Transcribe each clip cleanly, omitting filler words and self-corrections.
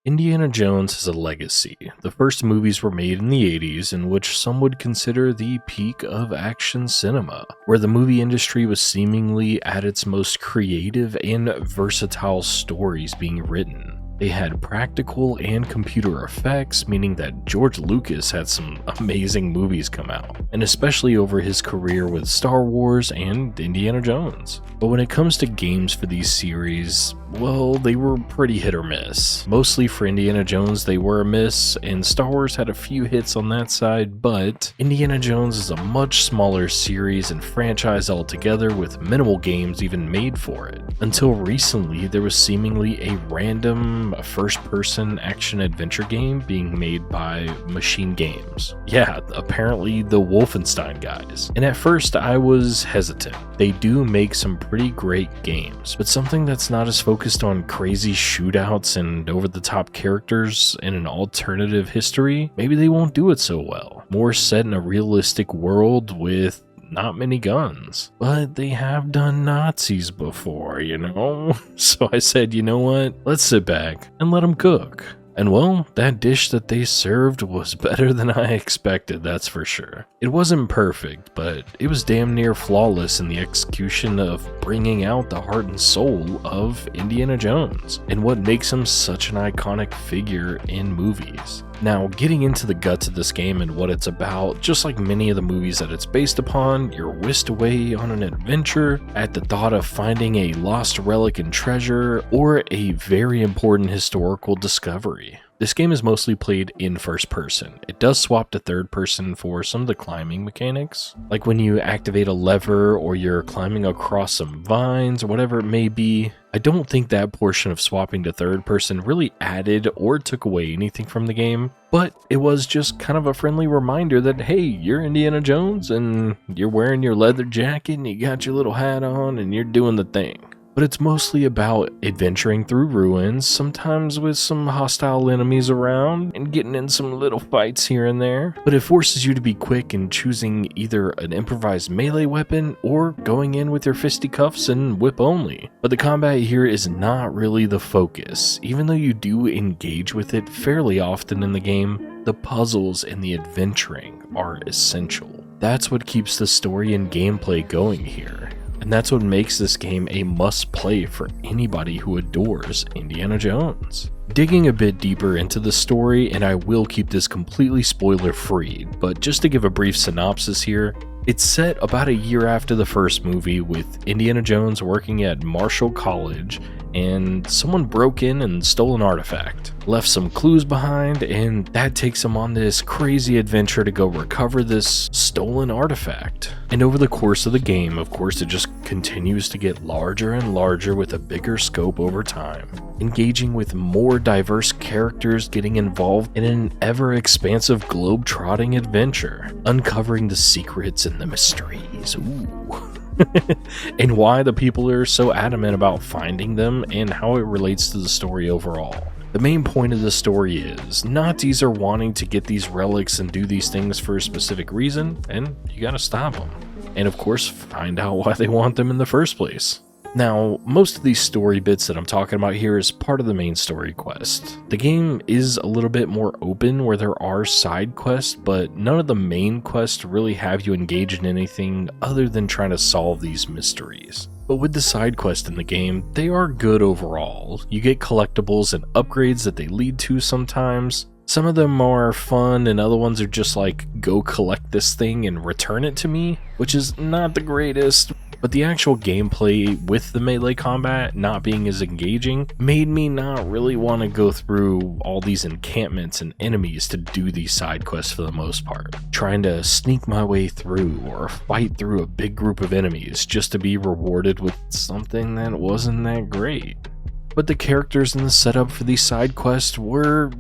Indiana Jones has a legacy. The first movies were made in the 80s, in which some would consider the peak of action cinema, where the movie industry was seemingly at its most creative and versatile stories being written. They had practical and computer effects, meaning that George Lucas had some amazing movies come out, and especially over his career with Star Wars and Indiana Jones. But when it comes to games for these series, well, they were pretty hit or miss. Mostly for Indiana Jones, they were a miss, and Star Wars had a few hits on that side, but Indiana Jones is a much smaller series and franchise altogether with minimal games even made for it. Until recently, there was seemingly a random first-person action-adventure game being made by Machine Games. Yeah, apparently the Wolfenstein guys. And at first, I was hesitant. They do make some pretty great games, but something that's not as focused on crazy shootouts and over-the-top characters in an alternative history, maybe they won't do it so well. More set in a realistic world with not many guns. But they have done Nazis before, you know? So I said, you know what? Let's sit back and let them cook. And well, that dish that they served was better than I expected, that's for sure. It wasn't perfect, but it was damn near flawless in the execution of bringing out the heart and soul of Indiana Jones, and what makes him such an iconic figure in movies. Now, getting into the guts of this game and what it's about, just like many of the movies that it's based upon, you're whisked away on an adventure at the thought of finding a lost relic and treasure, or a very important historical discovery. This game is mostly played in first person. It does swap to third person for some of the climbing mechanics, like when you activate a lever or you're climbing across some vines or whatever it may be. I don't think that portion of swapping to third person really added or took away anything from the game, but it was just kind of a friendly reminder that, hey, you're Indiana Jones and you're wearing your leather jacket and you got your little hat on and you're doing the thing. But it's mostly about adventuring through ruins, sometimes with some hostile enemies around, and getting in some little fights here and there. But it forces you to be quick in choosing either an improvised melee weapon or going in with your fisticuffs and whip only. But the combat here is not really the focus. Even though you do engage with it fairly often in the game, the puzzles and the adventuring are essential. That's what keeps the story and gameplay going here. And that's what makes this game a must-play for anybody who adores Indiana Jones. Digging a bit deeper into the story, and I will keep this completely spoiler-free, but just to give a brief synopsis here, it's set about a year after the first movie, with Indiana Jones working at Marshall College, and someone broke in and stole an artifact, left some clues behind, and that takes him on this crazy adventure to go recover this stolen artifact. And over the course of the game, of course, it just continues to get larger and larger with a bigger scope over time, engaging with more diverse characters, getting involved in an ever-expansive globe-trotting adventure, uncovering the secrets and the mysteries. Ooh. And why the people are so adamant about finding them and how it relates to the story overall. The main point of the story is Nazis are wanting to get these relics and do these things for a specific reason, and you gotta stop them. And of course, find out why they want them in the first place. Now, most of these story bits that I'm talking about here is part of the main story quest. The game is a little bit more open where there are side quests, but none of the main quests really have you engage in anything other than trying to solve these mysteries. But with the side quests in the game, they are good overall. You get collectibles and upgrades that they lead to sometimes. Some of them are fun and other ones are just like, go collect this thing and return it to me, which is not the greatest. But the actual gameplay with the melee combat not being as engaging made me not really want to go through all these encampments and enemies to do these side quests for the most part. Trying to sneak my way through or fight through a big group of enemies just to be rewarded with something that wasn't that great. But the characters and the setup for these side quests were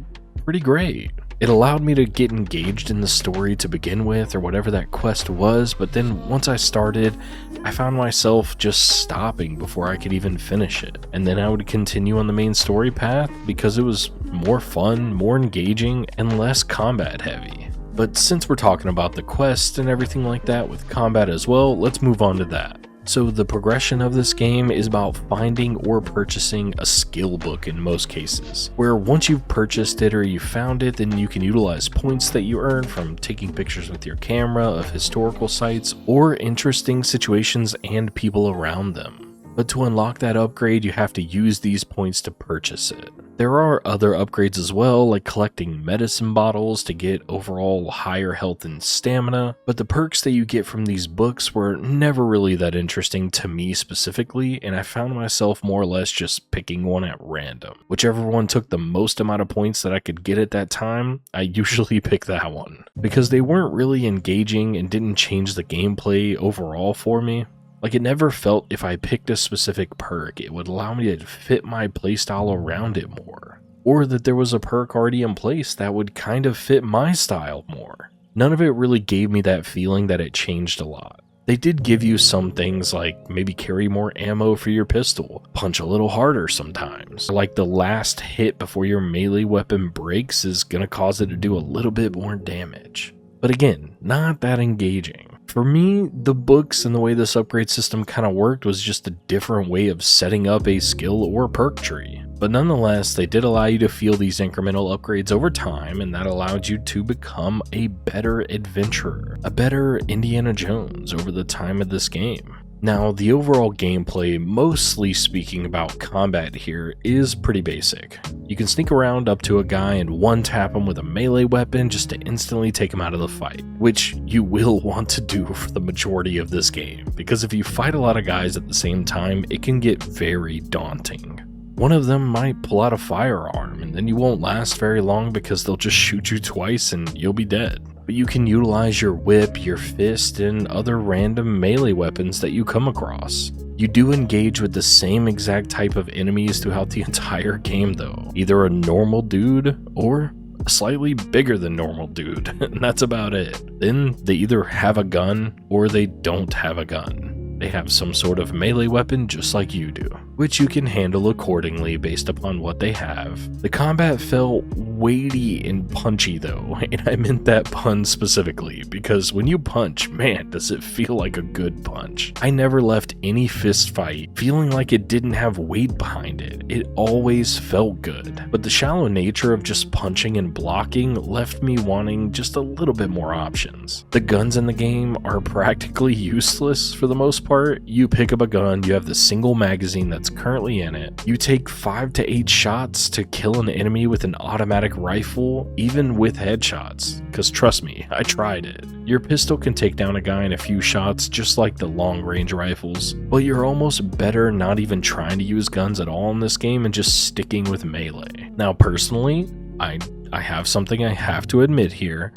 pretty great. It allowed me to get engaged in the story to begin with, or whatever that quest was, but then once I started, I found myself just stopping before I could even finish it. And then I would continue on the main story path because it was more fun, more engaging, and less combat heavy. But since we're talking about the quest and everything like that with combat as well, let's move on to that. So the progression of this game is about finding or purchasing a skill book in most cases, where once you've purchased it or you found it, then you can utilize points that you earn from taking pictures with your camera of historical sites or interesting situations and people around them. But to unlock that upgrade, you have to use these points to purchase it. There are other upgrades as well, like collecting medicine bottles to get overall higher health and stamina, but the perks that you get from these books were never really that interesting to me specifically, and I found myself more or less just picking one at random. Whichever one took the most amount of points that I could get at that time, I usually pick that one, because they weren't really engaging and didn't change the gameplay overall for me. Like, it never felt if I picked a specific perk, it would allow me to fit my playstyle around it more. Or that there was a perk already in place that would kind of fit my style more. None of it really gave me that feeling that it changed a lot. They did give you some things like maybe carry more ammo for your pistol, punch a little harder sometimes. Like the last hit before your melee weapon breaks is gonna cause it to do a little bit more damage. But again, not that engaging. For me, the books and the way this upgrade system kind of worked was just a different way of setting up a skill or perk tree. But nonetheless, they did allow you to feel these incremental upgrades over time, and that allowed you to become a better adventurer, a better Indiana Jones over the time of this game. Now, the overall gameplay, mostly speaking about combat here, is pretty basic. You can sneak around up to a guy and one-tap him with a melee weapon just to instantly take him out of the fight, which you will want to do for the majority of this game, because if you fight a lot of guys at the same time, it can get very daunting. One of them might pull out a firearm, and then you won't last very long because they'll just shoot you twice and you'll be dead. But you can utilize your whip, your fist, and other random melee weapons that you come across. You do engage with the same exact type of enemies throughout the entire game though. Either a normal dude or a slightly bigger than normal dude, and that's about it. Then they either have a gun or they don't have a gun. They have some sort of melee weapon just like you do, which you can handle accordingly based upon what they have. The combat felt weighty and punchy though, and I meant that pun specifically, because when you punch, man, does it feel like a good punch. I never left any fist fight feeling like it didn't have weight behind it. It always felt good, but the shallow nature of just punching and blocking left me wanting just a little bit more options. The guns in the game are practically useless for the most part. You pick up a gun, you have the single magazine that's currently in it. You take 5 to 8 shots to kill an enemy with an automatic rifle, even with headshots, because trust me, I tried it. Your pistol can take down a guy in a few shots just like the long range rifles, but you're almost better not even trying to use guns at all in this game and just sticking with melee. Now personally, I have something I have to admit here.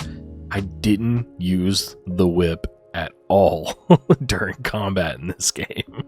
I didn't use the whip at all during combat in this game.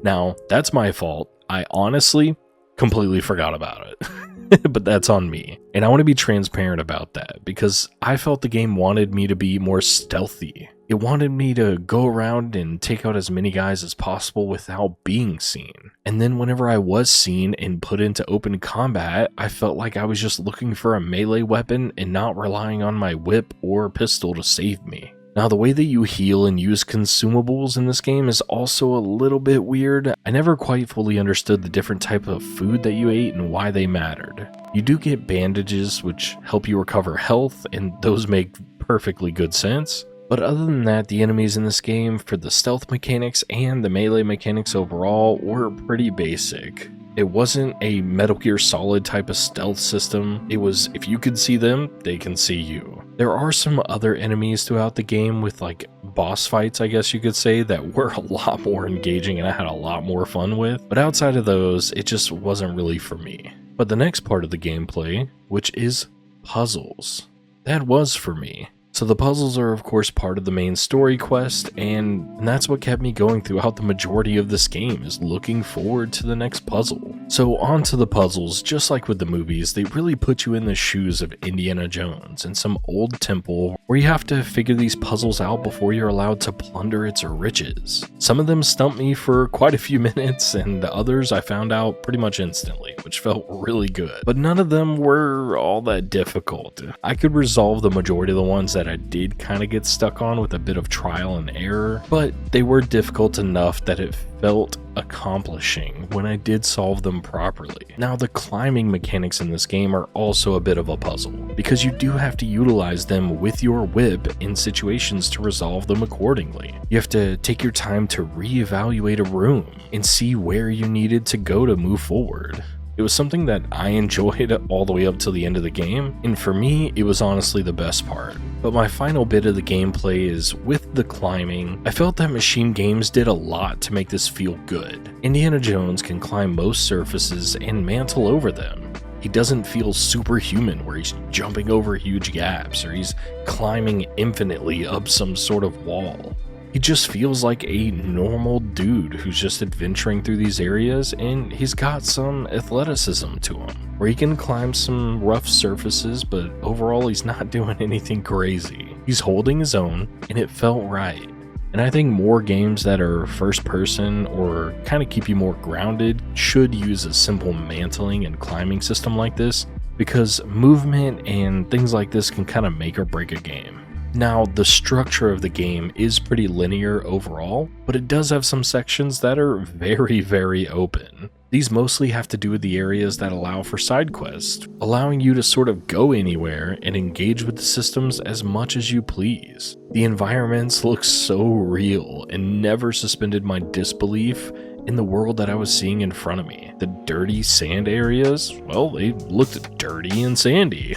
Now, that's my fault. I honestly completely forgot about it, but that's on me. And I want to be transparent about that because I felt the game wanted me to be more stealthy. It wanted me to go around and take out as many guys as possible without being seen. And then whenever I was seen and put into open combat, I felt like I was just looking for a melee weapon and not relying on my whip or pistol to save me. Now, the way that you heal and use consumables in this game is also a little bit weird. I never quite fully understood the different type of food that you ate and why they mattered. You do get bandages which help you recover health, and those make perfectly good sense. But other than that, the enemies in this game, for the stealth mechanics and the melee mechanics overall, were pretty basic. It wasn't a Metal Gear Solid type of stealth system. It was, if you could see them, they can see you. There are some other enemies throughout the game with like boss fights, I guess you could say, that were a lot more engaging and I had a lot more fun with. But outside of those, it just wasn't really for me. But the next part of the gameplay, which is puzzles, that was for me. So the puzzles are of course part of the main story quest, and that's what kept me going throughout the majority of this game, is looking forward to the next puzzle. So on to the puzzles. Just like with the movies, they really put you in the shoes of Indiana Jones in some old temple where you have to figure these puzzles out before you're allowed to plunder its riches. Some of them stumped me for quite a few minutes, and the others I found out pretty much instantly, which felt really good. But none of them were all that difficult. I could resolve the majority of the ones that I did kind of get stuck on with a bit of trial and error, but they were difficult enough that it felt accomplishing when I did solve them properly. Now, the climbing mechanics in this game are also a bit of a puzzle, because you do have to utilize them with your whip in situations to resolve them accordingly. You have to take your time to reevaluate a room and see where you needed to go to move forward. It was something that I enjoyed all the way up till the end of the game, and for me, it was honestly the best part. But my final bit of the gameplay is with the climbing. I felt that Machine Games did a lot to make this feel good. Indiana Jones can climb most surfaces and mantle over them. He doesn't feel superhuman where he's jumping over huge gaps or he's climbing infinitely up some sort of wall. He just feels like a normal dude who's just adventuring through these areas, and he's got some athleticism to him, where he can climb some rough surfaces, but overall he's not doing anything crazy. He's holding his own, and it felt right. And I think more games that are first person or kind of keep you more grounded should use a simple mantling and climbing system like this, because movement and things like this can kind of make or break a game. Now, the structure of the game is pretty linear overall, but it does have some sections that are very, very open. These mostly have to do with the areas that allow for side quests, allowing you to sort of go anywhere and engage with the systems as much as you please. The environments look so real and never suspended my disbelief in the world that I was seeing in front of me. The dirty sand areas, well, they looked dirty and sandy.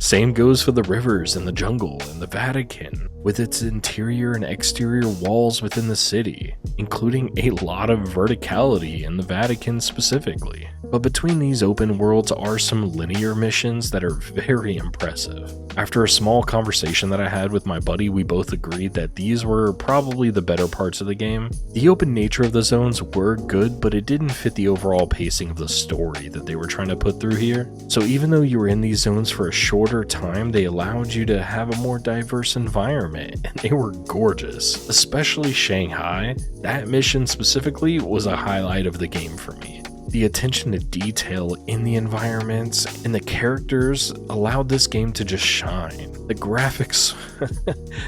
Same goes for the rivers and the jungle and the Vatican, with its interior and exterior walls within the city, including a lot of verticality in the Vatican specifically. But between these open worlds are some linear missions that are very impressive. After a small conversation that I had with my buddy, we both agreed that these were probably the better parts of the game. The open nature of the zones were good, but it didn't fit the overall pacing of the story that they were trying to put through here. So even though you were in these zones for a shorter time, they allowed you to have a more diverse environment, and they were gorgeous. Especially Shanghai. That mission specifically was a highlight of the game for me. The attention to detail in the environments and the characters allowed this game to just shine. The graphics,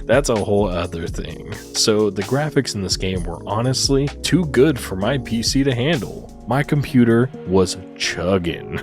that's a whole other thing. So the graphics in this game were honestly too good for my PC to handle. My computer was chugging.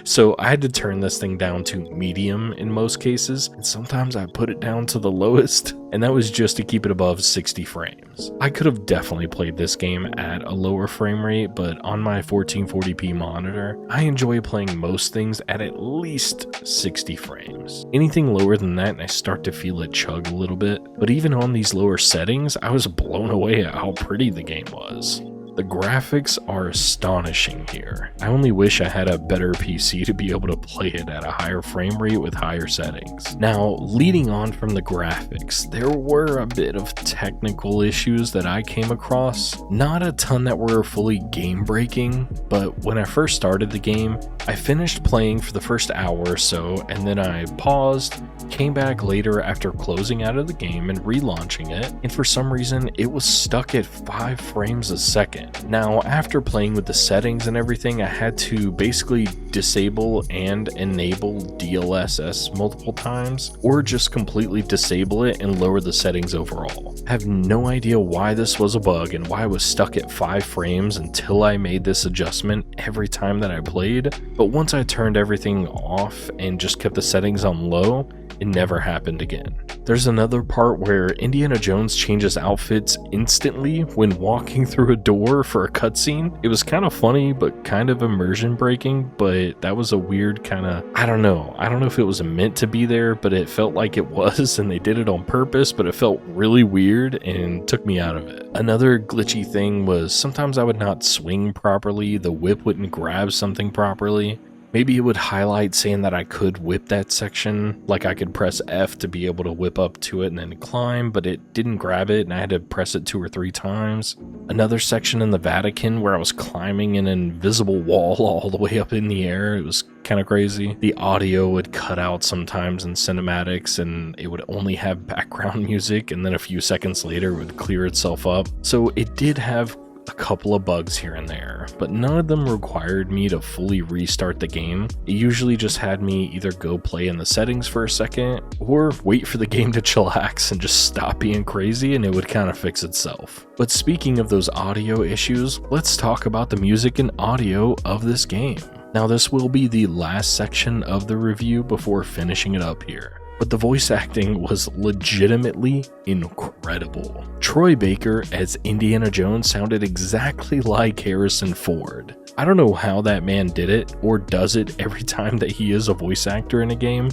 So I had to turn this thing down to medium in most cases, and sometimes I put it down to the lowest, and that was just to keep it above 60 frames. I could have definitely played this game at a lower frame rate, but on my 1440p monitor, I enjoy playing most things at least 60 frames. Anything lower than that, and I start to feel it chug a little bit, but even on these lower settings, I was blown away at how pretty the game was. The graphics are astonishing here. I only wish I had a better PC to be able to play it at a higher frame rate with higher settings. Now, leading on from the graphics, there were a bit of technical issues that I came across. Not a ton that were fully game-breaking, but when I first started the game, I finished playing for the first hour or so, and then I paused, came back later after closing out of the game and relaunching it, and for some reason, it was stuck at 5 frames a second. Now, after playing with the settings and everything, I had to basically disable and enable DLSS multiple times, or just completely disable it and lower the settings overall. I have no idea why this was a bug and why I was stuck at 5 frames until I made this adjustment every time that I played, but once I turned everything off and just kept the settings on low, it never happened again. There's another part where Indiana Jones changes outfits instantly when walking through a door for a cutscene. It was kind of funny, but kind of immersion breaking, but that was a weird kind of, I don't know if it was meant to be there, but it felt like it was, and they did it on purpose, but it felt really weird and took me out of it. Another glitchy thing was sometimes I would not swing properly, the whip wouldn't grab something properly. Maybe it would highlight saying that I could whip that section, like I could press F to be able to whip up to it and then climb, but it didn't grab it and I had to press it 2 or 3 times. Another section in the Vatican where I was climbing an invisible wall all the way up in the air, it was kind of crazy. The audio would cut out sometimes in cinematics and it would only have background music, and then a few seconds later it would clear itself up. So it did have a couple of bugs here and there, but none of them required me to fully restart the game. It usually just had me either go play in the settings for a second or wait for the game to chillax and just stop being crazy, and it would kind of fix itself. But speaking of those audio issues, let's talk about the music and audio of this game. Now, this will be the last section of the review before finishing it up here, but the voice acting was legitimately incredible. Troy Baker as Indiana Jones sounded exactly like Harrison Ford. I don't know how that man did it or does it every time that he is a voice actor in a game,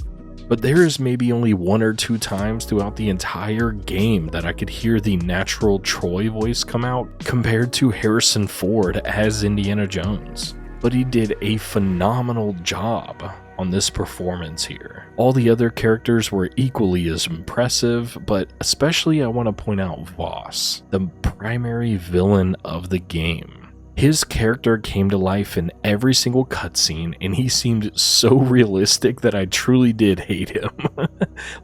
but there is maybe only 1 or 2 times throughout the entire game that I could hear the natural Troy voice come out compared to Harrison Ford as Indiana Jones. But he did a phenomenal job on this performance here. All the other characters were equally as impressive, but especially I want to point out Voss, the primary villain of the game. His character came to life in every single cutscene, and he seemed so realistic that I truly did hate him.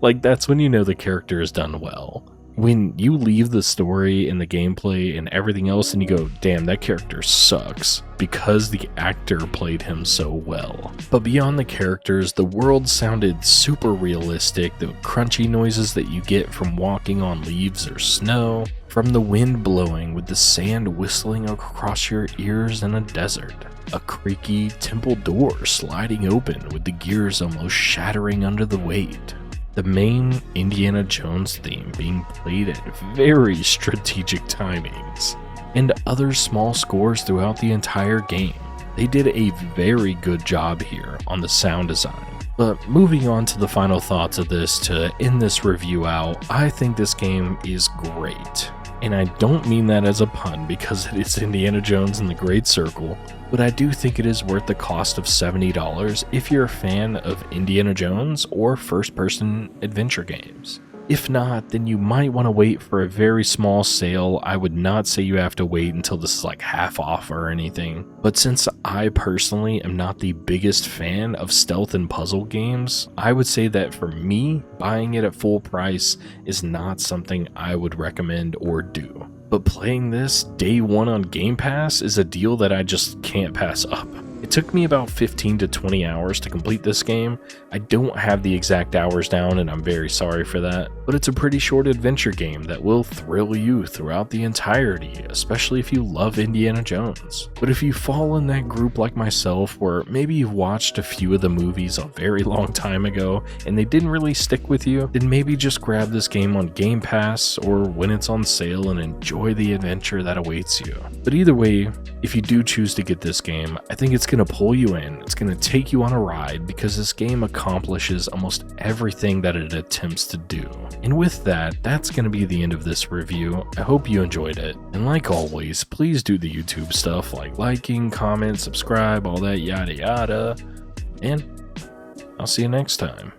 Like, that's when you know the character is done well. When you leave the story and the gameplay and everything else and you go, damn, that character sucks, because the actor played him so well. But beyond the characters, the world sounded super realistic. The crunchy noises that you get from walking on leaves or snow, from the wind blowing with the sand whistling across your ears in a desert, a creaky temple door sliding open with the gears almost shattering under the weight. The main Indiana Jones theme being played at very strategic timings, and other small scores throughout the entire game. They did a very good job here on the sound design. But moving on to the final thoughts of this to end this review out, I think this game is great. And I don't mean that as a pun because it is Indiana Jones and the Great Circle, but I do think it is worth the cost of $70 if you're a fan of Indiana Jones or first-person adventure games. If not, then you might want to wait for a very small sale. I would not say you have to wait until this is like half off or anything, but since I personally am not the biggest fan of stealth and puzzle games, I would say that for me, buying it at full price is not something I would recommend or do. But playing this day one on Game Pass is a deal that I just can't pass up. It took me about 15 to 20 hours to complete this game. I don't have the exact hours down and I'm very sorry for that, but it's a pretty short adventure game that will thrill you throughout the entirety, especially if you love Indiana Jones. But if you fall in that group like myself, where maybe you've watched a few of the movies a very long time ago and they didn't really stick with you, then maybe just grab this game on Game Pass or when it's on sale and enjoy the adventure that awaits you. But either way, if you do choose to get this game, I think it's going to pull you in. It's going to take you on a ride because this game accomplishes almost everything that it attempts to do. And with that, that's going to be the end of this review. I hope you enjoyed it. And like always, please do the YouTube stuff like liking, comment, subscribe, all that yada yada. And I'll see you next time.